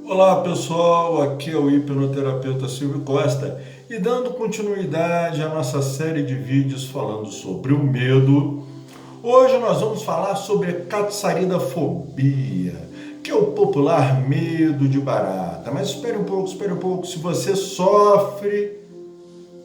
Olá pessoal, aqui é o hipnoterapeuta Silvio Costa e dando continuidade à nossa série de vídeos falando sobre o medo. Hoje nós vamos falar sobre a catsaridafobia, que é o popular medo de barata. Mas espere um pouco, se você sofre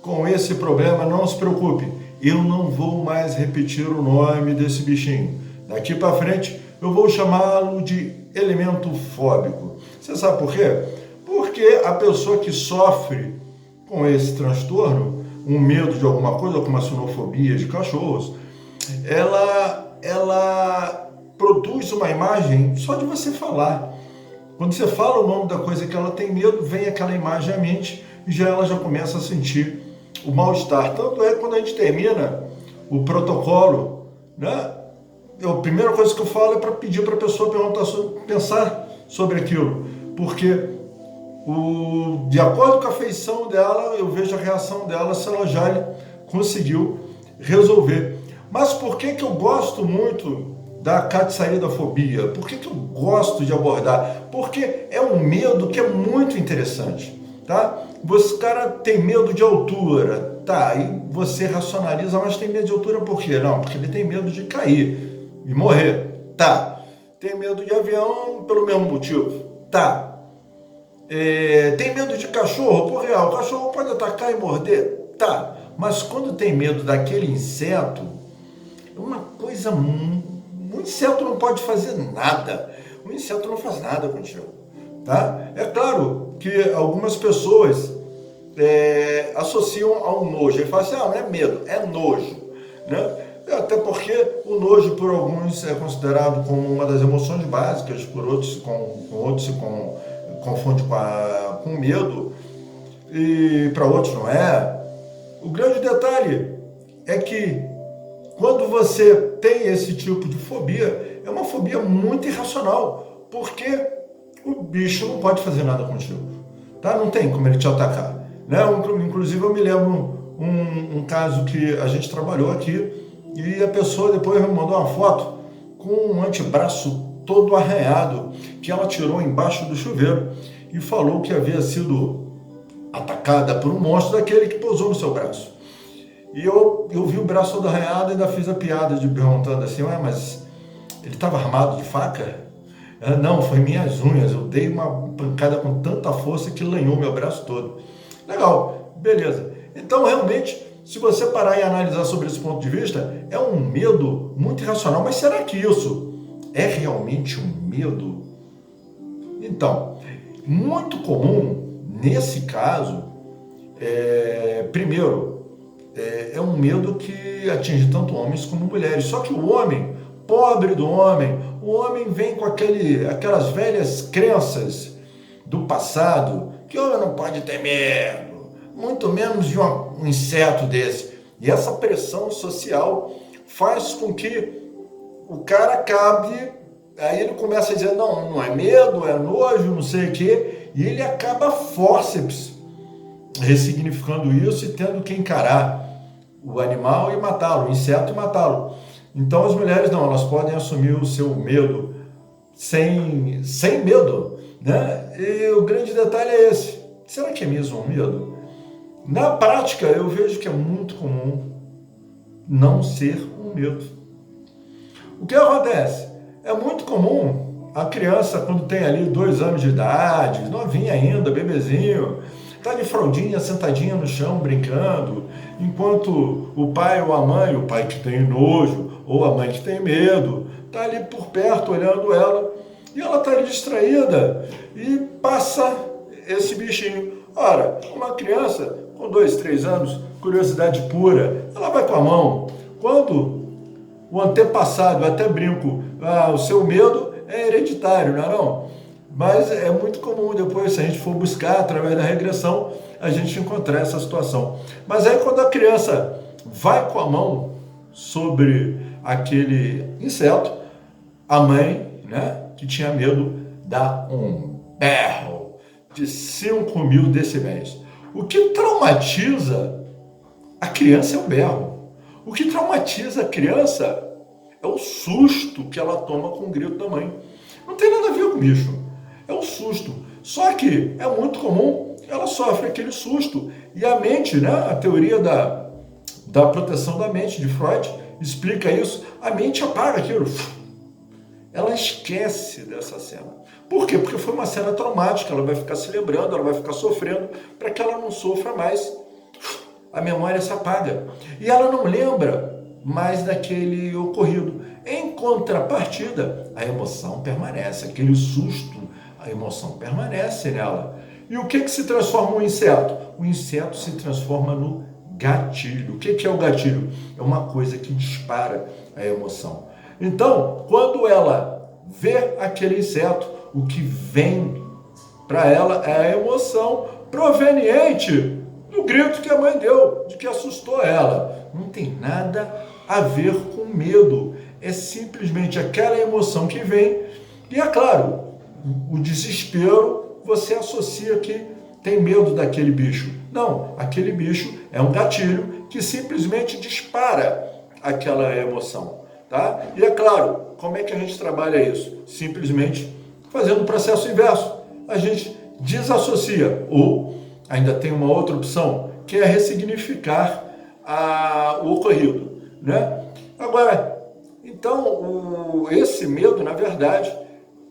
com esse problema, não se preocupe, eu não vou mais repetir o nome desse bichinho. Daqui para frente eu vou chamá-lo de elemento fóbico. Você sabe por quê? Porque a pessoa que sofre com esse transtorno, um medo de alguma coisa, como a sinofobia de cachorros, ela produz uma imagem só de você falar. Quando você fala o nome da coisa que ela tem medo, vem aquela imagem à mente e ela já começa a sentir o mal-estar. Tanto é que quando a gente termina o protocolo, né? A primeira coisa que eu falo é para pedir para a pessoa pensar sobre aquilo, porque de acordo com a feição dela, eu vejo a reação dela se ela já conseguiu resolver. Mas por que eu gosto muito da catsaridafobia? Por que eu gosto de abordar? Porque é um medo que é muito interessante, tá? Você, cara, tem medo de altura, tá? Aí você racionaliza, mas tem medo de altura por quê? Não, porque ele tem medo de cair e morrer, tá? Tem medo de avião pelo mesmo motivo, tá? Tem medo de cachorro, por real, o cachorro pode atacar e morder, tá? Mas quando tem medo daquele inseto, é uma coisa o inseto não pode fazer nada, o inseto não faz nada contigo, tá? É claro que algumas pessoas associam ao nojo, e falam assim, não é medo, é nojo, né? Até porque o nojo por alguns é considerado como uma das emoções básicas, por outros se confunde com medo, e para outros não é. O grande detalhe é que quando você tem esse tipo de fobia, é uma fobia muito irracional, porque o bicho não pode fazer nada contigo, tá? Não tem como ele te atacar, né? Inclusive eu me lembro um caso que a gente trabalhou aqui, e a pessoa depois me mandou uma foto com um antebraço todo arranhado, que ela tirou embaixo do chuveiro e falou que havia sido atacada por um monstro daquele que pousou no seu braço. E eu vi o braço todo arranhado e ainda fiz a piada de perguntando assim, mas ele estava armado de faca? Ela, não, foi minhas unhas, eu dei uma pancada com tanta força que lanhou meu braço todo. Legal, beleza. Então realmente, se você parar e analisar sobre esse ponto de vista, é um medo muito irracional. Mas será que isso é realmente um medo? Então, muito comum nesse caso, primeiro, é um medo que atinge tanto homens como mulheres. Só que o homem, pobre do homem, o homem vem com aquelas velhas crenças do passado, que o homem não pode ter medo, muito menos de um inseto desse. E essa pressão social faz com que o cara acabe, aí ele começa a dizer, não é medo, é nojo, não sei o quê, e ele acaba fórceps ressignificando isso e tendo que encarar o animal e matá-lo, o inseto e matá-lo. Então as mulheres não, elas podem assumir o seu medo sem medo, né? E o grande detalhe é esse, será que é mesmo um medo? Na prática, eu vejo que é muito comum não ser um medo. O que acontece? É muito comum a criança, quando tem ali 2 anos de idade, novinha ainda, bebezinho, está de fraldinha, sentadinha no chão, brincando, enquanto o pai ou a mãe, o pai que tem nojo, ou a mãe que tem medo, está ali por perto olhando ela, e ela está ali distraída, e passa esse bichinho. Ora, uma criança com 2, 3 anos, curiosidade pura, ela vai com a mão. Quando o antepassado, até brinco, o seu medo é hereditário, não é não? Mas é muito comum depois, se a gente for buscar através da regressão, a gente encontrar essa situação. Mas aí quando a criança vai com a mão sobre aquele inseto, a mãe, né, que tinha medo, dá um berro de 5.000 decibéis. O que traumatiza a criança é o berro. O que traumatiza a criança é o susto que ela toma com o grito da mãe. Não tem nada a ver com o bicho. É o susto. Só que é muito comum, ela sofre aquele susto. E a mente, né, a teoria da proteção da mente de Freud explica isso, a mente apaga aquilo. Ela esquece dessa cena. Por quê? Porque foi uma cena traumática, ela vai ficar se lembrando, ela vai ficar sofrendo, para que ela não sofra mais, a memória se apaga. E ela não lembra mais daquele ocorrido. Em contrapartida, a emoção permanece, aquele susto, a emoção permanece nela. E o que se transforma no inseto? O inseto se transforma no gatilho. O que é o gatilho? É uma coisa que dispara a emoção. Então, quando ela vê aquele inseto, o que vem para ela é a emoção proveniente do grito que a mãe deu, de que assustou ela. Não tem nada a ver com medo. É simplesmente aquela emoção que vem. E é claro, o desespero, você associa que tem medo daquele bicho. Não, aquele bicho é um gatilho que simplesmente dispara aquela emoção. Tá? E é claro, como é que a gente trabalha isso? Simplesmente fazendo o processo inverso. A gente desassocia, ou ainda tem uma outra opção, que é ressignificar o ocorrido. Né? Agora, então, esse medo, na verdade,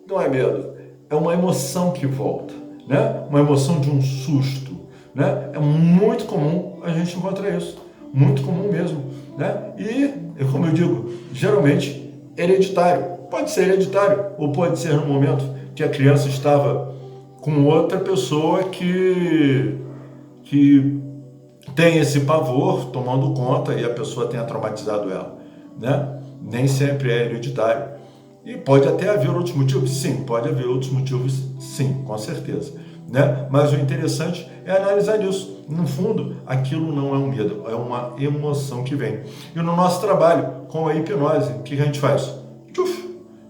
não é medo, é uma emoção que volta, né? Uma emoção de um susto. Né? É muito comum a gente encontrar isso, muito comum mesmo. Né? E, como eu digo, geralmente hereditário. Pode ser hereditário, ou pode ser no momento que a criança estava com outra pessoa que tem esse pavor tomando conta e a pessoa tenha traumatizado ela. Né? Nem sempre é hereditário. E pode até haver outros motivos? Sim, pode haver outros motivos, sim, com certeza. Né? Mas o interessante é analisar isso. No fundo, aquilo não é um medo, é uma emoção que vem. E no nosso trabalho com a hipnose, o que a gente faz?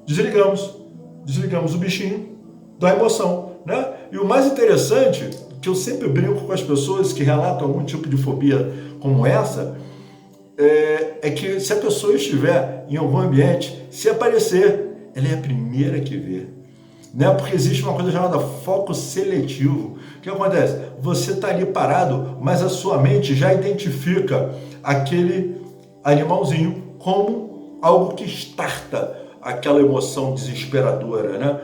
Desligamos o bichinho da emoção. Né? E o mais interessante, que eu sempre brinco com as pessoas que relatam algum tipo de fobia como essa, é que se a pessoa estiver em algum ambiente, se aparecer, ela é a primeira que vê. Né? Porque existe uma coisa chamada foco seletivo. O que acontece? Você está ali parado, mas a sua mente já identifica aquele animalzinho como algo que starta aquela emoção desesperadora, né?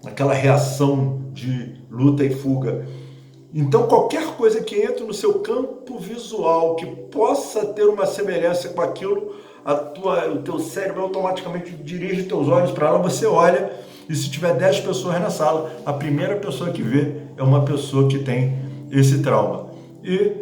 Aquela reação de luta e fuga. Então, qualquer coisa que entre no seu campo visual, que possa ter uma semelhança com aquilo, o teu cérebro automaticamente dirige teus olhos para ela, você olha, e se tiver 10 pessoas na sala, a primeira pessoa que vê é uma pessoa que tem esse trauma. E,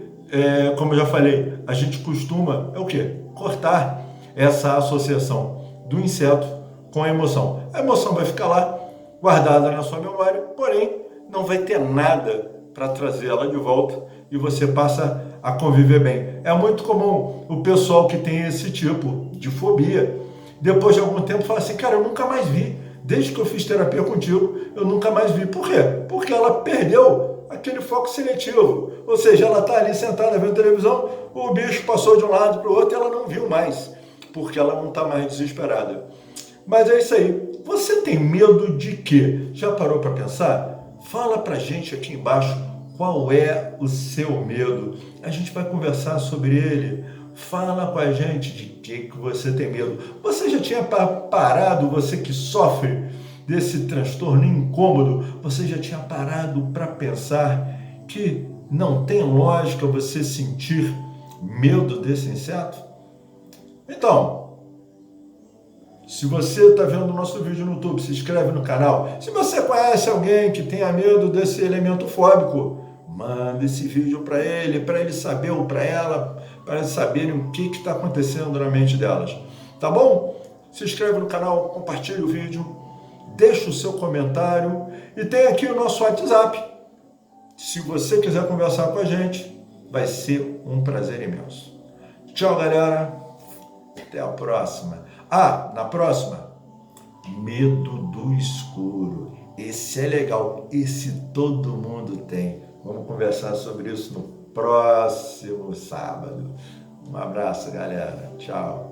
como eu já falei, a gente costuma, o quê? Cortar essa associação do inseto com a emoção. A emoção vai ficar lá, guardada na sua memória, porém, não vai ter nada para trazer ela de volta e você passa a conviver bem. É muito comum o pessoal que tem esse tipo de fobia, depois de algum tempo, fala assim, cara, eu nunca mais vi. Desde que eu fiz terapia contigo, eu nunca mais vi. Por quê? Porque ela perdeu aquele foco seletivo. Ou seja, ela está ali sentada vendo televisão, o bicho passou de um lado para o outro e ela não viu mais, porque ela não está mais desesperada. Mas é isso aí. Você tem medo de quê? Já parou para pensar? Fala pra gente aqui embaixo qual é o seu medo. A gente vai conversar sobre ele. Fala com a gente de que você tem medo. Você já tinha parado, você que sofre desse transtorno incômodo, você já tinha parado para pensar que não tem lógica você sentir medo desse inseto? Então, se você está vendo o nosso vídeo no YouTube, se inscreve no canal. Se você conhece alguém que tenha medo desse elemento fóbico, manda esse vídeo para ele saber ou para ela, para eles saberem o que está acontecendo na mente delas. Tá bom? Se inscreve no canal, compartilha o vídeo, deixa o seu comentário e tem aqui o nosso WhatsApp. Se você quiser conversar com a gente, vai ser um prazer imenso. Tchau, galera. Até a próxima. Na próxima, medo do escuro. Esse é legal, esse todo mundo tem. Vamos conversar sobre isso no próximo sábado. Um abraço, galera. Tchau.